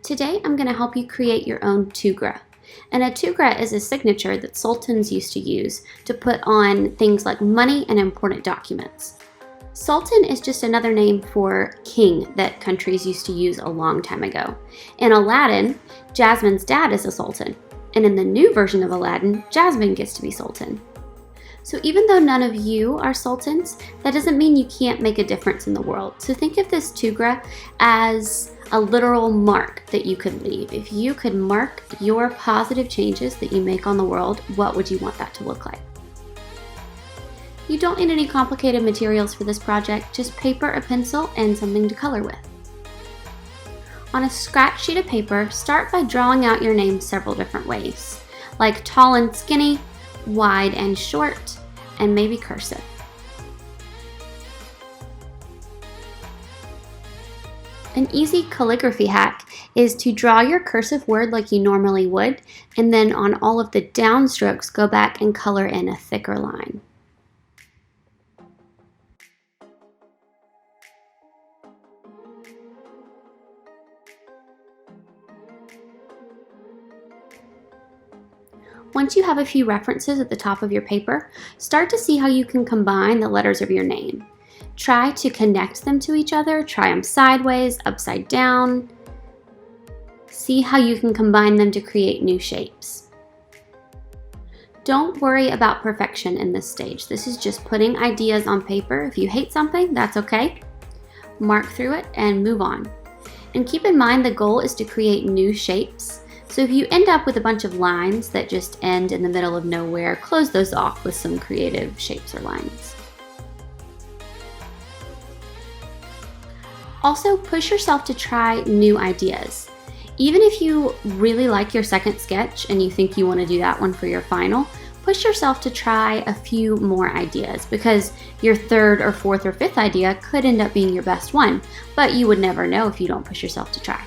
Today I'm going to help you create your own Tughra. And a Tughra is a signature that sultans used to use to put on things like money and important documents. Sultan is just another name for king that countries used to use a long time ago. In Aladdin, Jasmine's dad is a sultan. And in the new version of Aladdin, Jasmine gets to be sultan. So even though none of you are sultans, that doesn't mean you can't make a difference in the world. So think of this Tughra as a literal mark that you could leave. If you could mark your positive changes that you make on the world, what would you want that to look like? You don't need any complicated materials for this project, just paper, a pencil, and something to color with. On a scratch sheet of paper, start by drawing out your name several different ways, like tall and skinny, wide and short, and maybe cursive. An easy calligraphy hack is to draw your cursive word like you normally would, and then on all of the downstrokes, go back and color in a thicker line. Once you have a few references at the top of your paper, start to see how you can combine the letters of your name. Try to connect them to each other, try them sideways, upside down. See how you can combine them to create new shapes. Don't worry about perfection in this stage. This is just putting ideas on paper. If you hate something, that's okay. Mark through it and move on. And keep in mind the goal is to create new shapes. So if you end up with a bunch of lines that just end in the middle of nowhere, close those off with some creative shapes or lines. Also, push yourself to try new ideas. Even if you really like your second sketch and you think you want to do that one for your final, push yourself to try a few more ideas because your third or fourth or fifth idea could end up being your best one, but you would never know if you don't push yourself to try.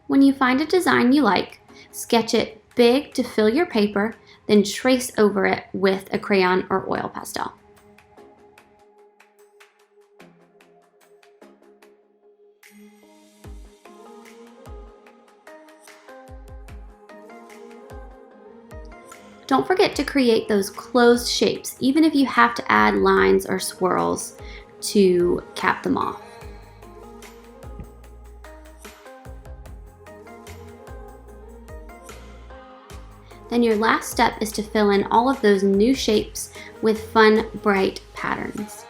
When you find a design you like, sketch it big to fill your paper, then trace over it with a crayon or oil pastel. Don't forget to create those closed shapes, even if you have to add lines or swirls to cap them off. Then your last step is to fill in all of those new shapes with fun, bright patterns.